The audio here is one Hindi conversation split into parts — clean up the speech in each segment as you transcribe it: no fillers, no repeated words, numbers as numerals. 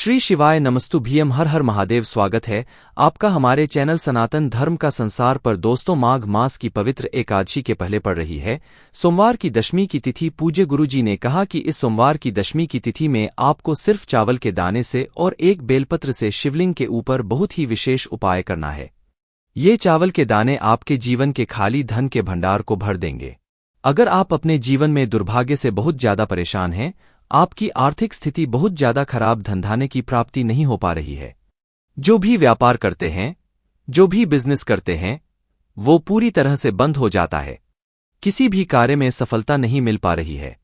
श्री शिवाय नमस्तुभ्यम। हर हर महादेव। स्वागत है आपका हमारे चैनल सनातन धर्म का संसार पर। दोस्तों, माघ मास की पवित्र एकादशी के पहले पड़ रही है सोमवार की दशमी की तिथि। पूज्य गुरुजी ने कहा कि इस सोमवार की दशमी की तिथि में आपको सिर्फ चावल के दाने से और एक बेलपत्र से शिवलिंग के ऊपर बहुत ही विशेष उपाय करना है। ये चावल के दाने आपके जीवन के खाली धन के भंडार को भर देंगे। अगर आप अपने जीवन में दुर्भाग्य से बहुत ज्यादा परेशान हैं, आपकी आर्थिक स्थिति बहुत ज्यादा खराब, धंधाने की प्राप्ति नहीं हो पा रही है, जो भी व्यापार करते हैं, जो भी बिजनेस करते हैं, वो पूरी तरह से बंद हो जाता है, किसी भी कार्य में सफलता नहीं मिल पा रही है,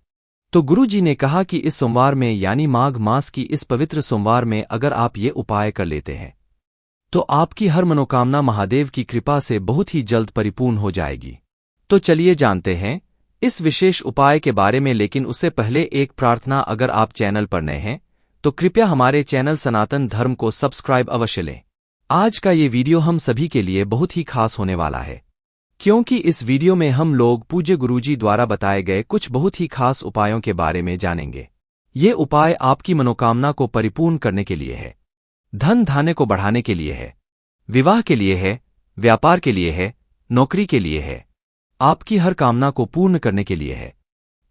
तो गुरुजी ने कहा कि इस सोमवार में यानी माघ मास की इस पवित्र सोमवार में अगर आप ये उपाय कर लेते हैं तो आपकी हर मनोकामना महादेव की कृपा से बहुत ही जल्द परिपूर्ण हो जाएगी। तो चलिए जानते हैं इस विशेष उपाय के बारे में, लेकिन उससे पहले एक प्रार्थना। अगर आप चैनल पर नए हैं तो कृपया हमारे चैनल सनातन धर्म को सब्सक्राइब अवश्य लें। आज का ये वीडियो हम सभी के लिए बहुत ही खास होने वाला है, क्योंकि इस वीडियो में हम लोग पूज्य गुरुजी द्वारा बताए गए कुछ बहुत ही खास उपायों के बारे में जानेंगे। ये उपाय आपकी मनोकामना को परिपूर्ण करने के लिए है, धन धान्य को बढ़ाने के लिए है, विवाह के लिए है, व्यापार के लिए है, नौकरी के लिए है, आपकी हर कामना को पूर्ण करने के लिए है।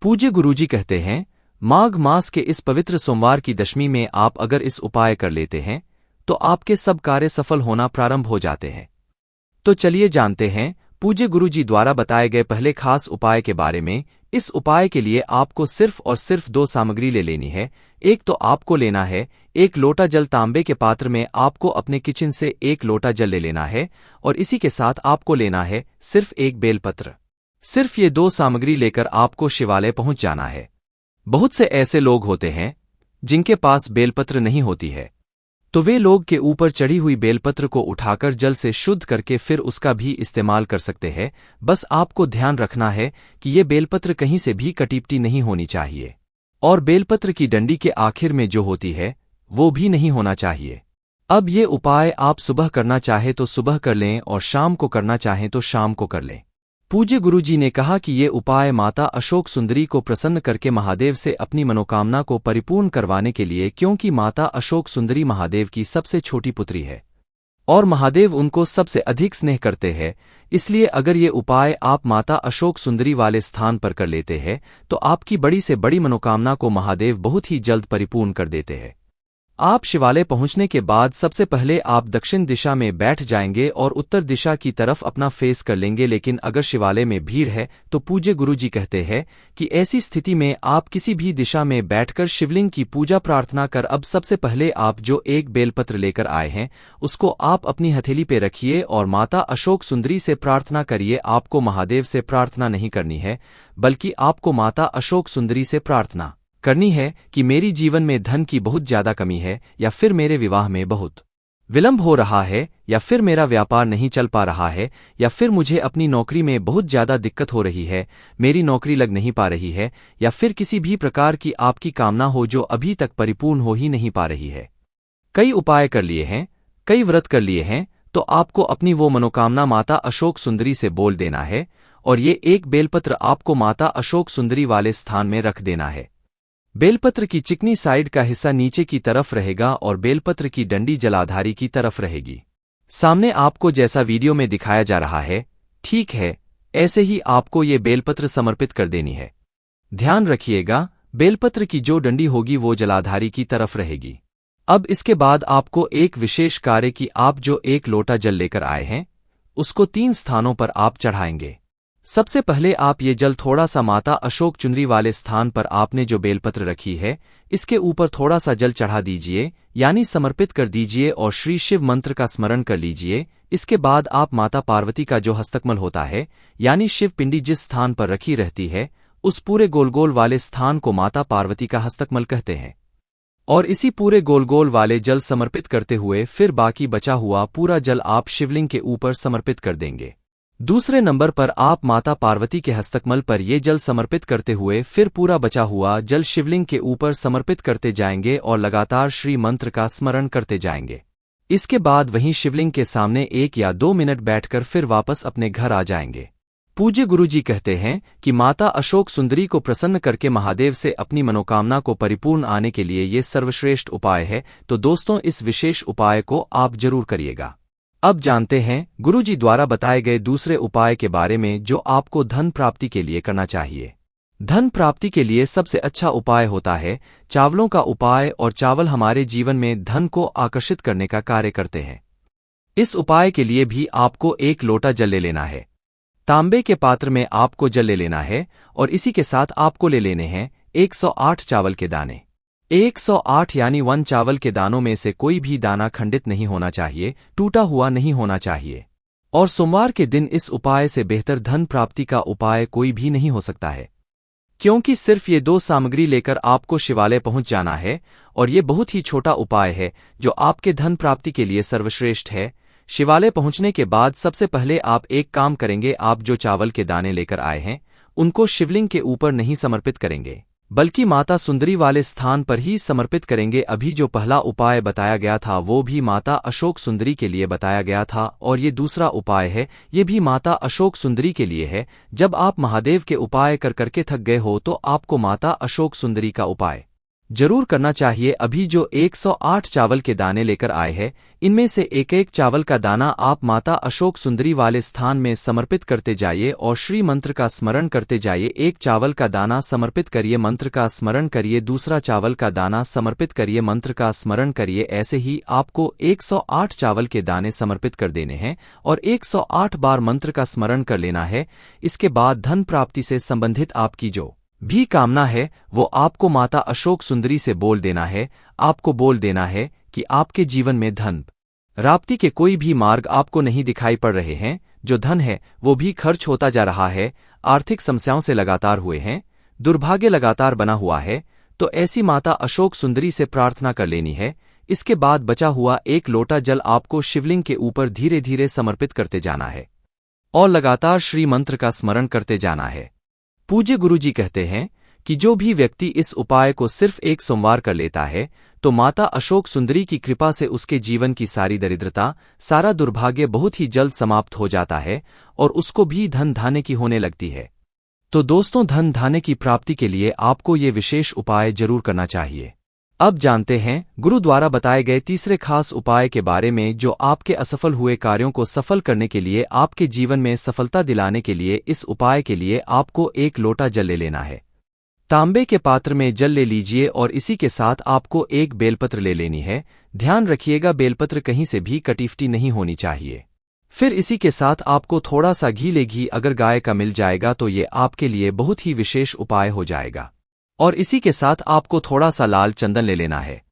पूज्य गुरुजी कहते हैं, माघ मास के इस पवित्र सोमवार की दशमी में आप अगर इस उपाय कर लेते हैं तो आपके सब कार्य सफल होना प्रारंभ हो जाते हैं। तो चलिए जानते हैं पूज्य गुरुजी द्वारा बताए गए पहले खास उपाय के बारे में। इस उपाय के लिए आपको सिर्फ और सिर्फ दो सामग्री ले लेनी है। एक तो आपको लेना है एक लोटा जल। तांबे के पात्र में आपको अपने किचन से एक लोटा जल ले लेना है और इसी के साथ आपको लेना है सिर्फ एक बेलपत्र। सिर्फ ये दो सामग्री लेकर आपको शिवालय पहुंच जाना है। बहुत से ऐसे लोग होते हैं जिनके पास बेलपत्र नहीं होती है, तो वे लोग के ऊपर चढ़ी हुई बेलपत्र को उठाकर जल से शुद्ध करके फिर उसका भी इस्तेमाल कर सकते हैं। बस आपको ध्यान रखना है कि ये बेलपत्र कहीं से भी कटीपटी नहीं होनी चाहिए और बेलपत्र की डंडी के आखिर में जो होती है वो भी नहीं होना चाहिए। अब ये उपाय आप सुबह करना चाहे तो सुबह कर लें और शाम को करना चाहें तो शाम को कर लें। पूज्य गुरुजी ने कहा कि ये उपाय माता अशोक सुंदरी को प्रसन्न करके महादेव से अपनी मनोकामना को परिपूर्ण करवाने के लिए, क्योंकि माता अशोक सुंदरी महादेव की सबसे छोटी पुत्री है और महादेव उनको सबसे अधिक स्नेह करते हैं। इसलिए अगर ये उपाय आप माता अशोक सुंदरी वाले स्थान पर कर लेते हैं तो आपकी बड़ी से बड़ी मनोकामना को महादेव बहुत ही जल्द परिपूर्ण कर देते हैं। आप शिवालय पहुंचने के बाद सबसे पहले आप दक्षिण दिशा में बैठ जाएंगे और उत्तर दिशा की तरफ अपना फेस कर लेंगे। लेकिन अगर शिवालय में भीड़ है तो पूज्य गुरुजी कहते हैं कि ऐसी स्थिति में आप किसी भी दिशा में बैठकर शिवलिंग की पूजा प्रार्थना कर। अब सबसे पहले आप जो एक बेलपत्र लेकर आए हैं उसको आप अपनी हथेली पे रखिए और माता अशोक सुंदरी से प्रार्थना करिए। आपको महादेव से प्रार्थना नहीं करनी है, बल्कि आपको माता अशोक सुंदरी से प्रार्थना करनी है कि मेरी जीवन में धन की बहुत ज्यादा कमी है, या फिर मेरे विवाह में बहुत विलंब हो रहा है, या फिर मेरा व्यापार नहीं चल पा रहा है, या फिर मुझे अपनी नौकरी में बहुत ज्यादा दिक्कत हो रही है, मेरी नौकरी लग नहीं पा रही है, या फिर किसी भी प्रकार की आपकी कामना हो जो अभी तक परिपूर्ण हो ही नहीं पा रही है। कई उपाय कर लिए हैं, कई व्रत कर लिए हैं, तो आपको अपनी वो मनोकामना माता अशोक सुंदरी से बोल देना है और ये एक बेलपत्र आपको माता अशोक सुंदरी वाले स्थान में रख देना है। बेलपत्र की चिकनी साइड का हिस्सा नीचे की तरफ रहेगा और बेलपत्र की डंडी जलाधारी की तरफ रहेगी। सामने आपको जैसा वीडियो में दिखाया जा रहा है, ठीक है, ऐसे ही आपको ये बेलपत्र समर्पित कर देनी है। ध्यान रखिएगा, बेलपत्र की जो डंडी होगी वो जलाधारी की तरफ रहेगी। अब इसके बाद आपको एक विशेष कार्य की, आप जो एक लोटा जल लेकर आए हैं उसको 3 स्थानों पर आप चढ़ाएंगे। सबसे पहले आप ये जल थोड़ा सा माता अशोक चुनरी वाले स्थान पर आपने जो बेलपत्र रखी है इसके ऊपर थोड़ा सा जल चढ़ा दीजिए, यानी समर्पित कर दीजिए और श्री शिव मंत्र का स्मरण कर लीजिए। इसके बाद आप माता पार्वती का जो हस्तकमल होता है, यानी शिव पिंडी जिस स्थान पर रखी रहती है, उस पूरे गोल गोल वाले स्थान को माता पार्वती का हस्तकमल कहते हैं। और इसी पूरे गोल गोल वाले जल समर्पित करते हुए फिर बाकी बचा हुआ पूरा जल आप शिवलिंग के ऊपर समर्पित कर देंगे। दूसरे नंबर पर आप माता पार्वती के हस्तकमल पर ये जल समर्पित करते हुए फिर पूरा बचा हुआ जल शिवलिंग के ऊपर समर्पित करते जाएंगे और लगातार श्री मंत्र का स्मरण करते जाएंगे। इसके बाद वहीं शिवलिंग के सामने 1 या 2 मिनट बैठकर फिर वापस अपने घर आ जाएंगे। पूज्य गुरुजी कहते हैं कि माता अशोक सुंदरी को प्रसन्न करके महादेव से अपनी मनोकामना को परिपूर्ण आने के लिए ये सर्वश्रेष्ठ उपाय है। तो दोस्तों, इस विशेष उपाय को आप जरूर करिएगा। अब जानते हैं गुरुजी द्वारा बताए गए दूसरे उपाय के बारे में जो आपको धन प्राप्ति के लिए करना चाहिए। धन प्राप्ति के लिए सबसे अच्छा उपाय होता है चावलों का उपाय, और चावल हमारे जीवन में धन को आकर्षित करने का कार्य करते हैं। इस उपाय के लिए भी आपको 1 लोटा जल ले लेना है। तांबे के पात्र में आपको जल ले लेना है और इसी के साथ आपको ले लेने हैं 108 चावल के दाने। 108 यानी 1 चावल के दानों में से कोई भी दाना खंडित नहीं होना चाहिए, टूटा हुआ नहीं होना चाहिए। और सोमवार के दिन इस उपाय से बेहतर धन प्राप्ति का उपाय कोई भी नहीं हो सकता है, क्योंकि सिर्फ ये 2 सामग्री लेकर आपको शिवालय पहुंच जाना है। और ये बहुत ही छोटा उपाय है जो आपके धन प्राप्ति के लिए सर्वश्रेष्ठ है। शिवालय पहुंचने के बाद सबसे पहले आप एक काम करेंगे, आप जो चावल के दाने लेकर आए हैं उनको शिवलिंग के ऊपर नहीं समर्पित करेंगे, बल्कि माता सुंदरी वाले स्थान पर ही समर्पित करेंगे। अभी जो पहला उपाय बताया गया था वो भी माता अशोक सुंदरी के लिए बताया गया था, और ये दूसरा उपाय है ये भी माता अशोक सुंदरी के लिए है। जब आप महादेव के उपाय कर करके थक गए हो तो आपको माता अशोक सुंदरी का उपाय जरूर करना चाहिए। अभी जो 108 चावल के दाने लेकर आए हैं इनमें से एक एक चावल का दाना आप माता अशोक सुंदरी वाले स्थान में समर्पित करते जाइए और श्री मंत्र का स्मरण करते जाइए। एक चावल का दाना समर्पित करिए, मंत्र का स्मरण करिए, दूसरा चावल का दाना समर्पित करिए, मंत्र का स्मरण करिए। ऐसे ही आपको 108 चावल के दाने समर्पित कर देने हैं और 108 बार मंत्र का स्मरण कर लेना है। इसके बाद धन प्राप्ति से संबंधित आपकी जो भी कामना है वो आपको माता अशोक सुंदरी से बोल देना है। आपको बोल देना है कि आपके जीवन में धन प्राप्ति के कोई भी मार्ग आपको नहीं दिखाई पड़ रहे हैं, जो धन है वो भी खर्च होता जा रहा है, आर्थिक समस्याओं से लगातार हुए हैं, दुर्भाग्य लगातार बना हुआ है, तो ऐसी माता अशोक सुंदरी से प्रार्थना कर लेनी है। इसके बाद बचा हुआ 1 लोटा जल आपको शिवलिंग के ऊपर धीरे धीरे समर्पित करते जाना है और लगातार श्री मंत्र का स्मरण करते जाना है। पूज्य गुरुजी कहते हैं कि जो भी व्यक्ति इस उपाय को सिर्फ 1 सोमवार कर लेता है तो माता अशोक सुंदरी की कृपा से उसके जीवन की सारी दरिद्रता, सारा दुर्भाग्य बहुत ही जल्द समाप्त हो जाता है और उसको भी धन धान्य की होने लगती है। तो दोस्तों, धन धान्य की प्राप्ति के लिए आपको ये विशेष उपाय जरूर करना चाहिए। अब जानते हैं गुरु द्वारा बताए गए तीसरे खास उपाय के बारे में जो आपके असफल हुए कार्यों को सफल करने के लिए, आपके जीवन में सफलता दिलाने के लिए। इस उपाय के लिए आपको 1 लोटा जल ले लेना है। तांबे के पात्र में जल ले लीजिए और इसी के साथ आपको 1 बेलपत्र ले लेनी है। ध्यान रखिएगा बेलपत्र कहीं से भी कटीफटी नहीं होनी चाहिए। फिर इसी के साथ आपको थोड़ा सा घी ले, घी अगर गाय का मिल जाएगा तो ये आपके लिए बहुत ही विशेष उपाय हो जाएगा। और इसी के साथ आपको थोड़ा सा लाल चंदन ले लेना है।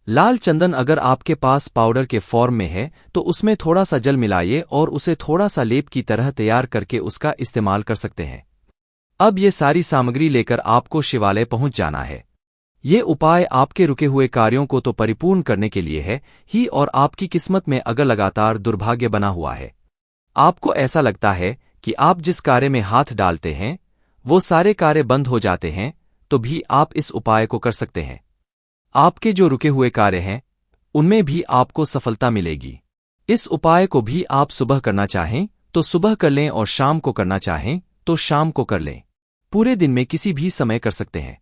लाल चंदन अगर आपके पास पाउडर के फॉर्म में है तो उसमें थोड़ा सा जल मिलाइए और उसे थोड़ा सा लेप की तरह तैयार करके उसका इस्तेमाल कर सकते हैं। अब ये सारी सामग्री लेकर आपको शिवालय पहुंच जाना है। ये उपाय आपके रुके हुए कार्यों को तो परिपूर्ण करने के लिए है ही, और आपकी किस्मत में अगर लगातार दुर्भाग्य बना हुआ है, आपको ऐसा लगता है कि आप जिस कार्य में हाथ डालते हैं वो सारे कार्य बंद हो जाते हैं, तो भी आप इस उपाय को कर सकते हैं। आपके जो रुके हुए कार्य हैं उनमें भी आपको सफलता मिलेगी। इस उपाय को भी आप सुबह करना चाहें तो सुबह कर लें और शाम को करना चाहें तो शाम को कर लें। पूरे दिन में किसी भी समय कर सकते हैं।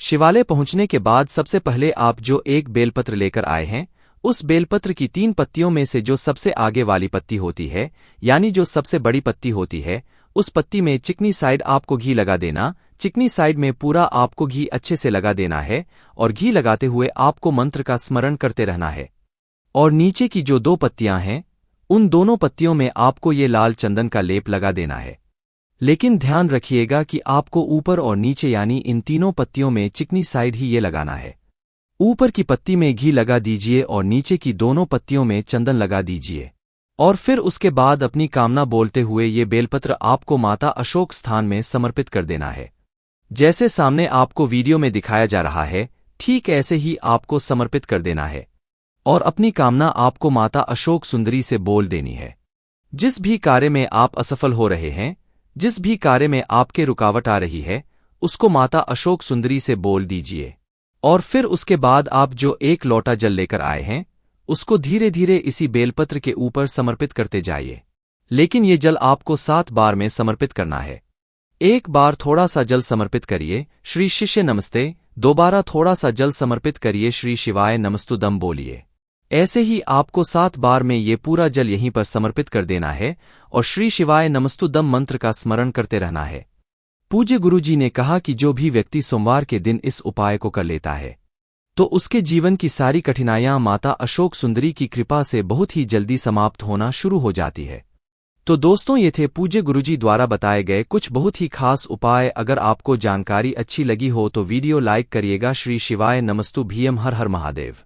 शिवालय पहुंचने के बाद सबसे पहले आप जो 1 बेलपत्र लेकर आए हैं उस बेलपत्र की 3 पत्तियों में से जो सबसे आगे वाली पत्ती होती है, यानी जो सबसे बड़ी पत्ती होती है, उस पत्ती में चिकनी साइड आपको घी लगा देना। चिकनी साइड में पूरा आपको घी अच्छे से लगा देना है और घी लगाते हुए आपको मंत्र का स्मरण करते रहना है। और नीचे की जो 2 पत्तियां हैं उन दोनों पत्तियों में आपको ये लाल चंदन का लेप लगा देना है। लेकिन ध्यान रखिएगा कि आपको ऊपर और नीचे यानी इन तीनों पत्तियों में चिकनी साइड ही ये लगाना है। ऊपर की पत्ती में घी लगा दीजिए और नीचे की दोनों पत्तियों में चंदन लगा दीजिए। और फिर उसके बाद अपनी कामना बोलते हुए ये बेलपत्र आपको माता अशोक स्थान में समर्पित कर देना है। जैसे सामने आपको वीडियो में दिखाया जा रहा है ठीक ऐसे ही आपको समर्पित कर देना है और अपनी कामना आपको माता अशोक सुंदरी से बोल देनी है। जिस भी कार्य में आप असफल हो रहे हैं, जिस भी कार्य में आपके रुकावट आ रही है, उसको माता अशोक सुंदरी से बोल दीजिए। और फिर उसके बाद आप जो 1 लोटा जल लेकर आए हैं उसको धीरे धीरे इसी बेलपत्र के ऊपर समर्पित करते जाइए। लेकिन ये जल आपको 7 बार में समर्पित करना है। एक बार थोड़ा सा जल समर्पित करिए, श्री शिष्य नमस्ते। दोबारा थोड़ा सा जल समर्पित करिए, श्री शिवाय नमस्तुदम बोलिए। ऐसे ही आपको 7 बार में ये पूरा जल यहीं पर समर्पित कर देना है और श्री शिवाय नमस्तुदम मंत्र का स्मरण करते रहना है। पूज्य गुरुजी ने कहा कि जो भी व्यक्ति सोमवार के दिन इस उपाय को कर लेता है तो उसके जीवन की सारी कठिनाइयां माता अशोक सुंदरी की कृपा से बहुत ही जल्दी समाप्त होना शुरू हो जाती है। तो दोस्तों, ये थे पूज्य गुरुजी द्वारा बताए गए कुछ बहुत ही खास उपाय। अगर आपको जानकारी अच्छी लगी हो तो वीडियो लाइक करिएगा। श्री शिवाय नमस्तु भीम। हर हर महादेव।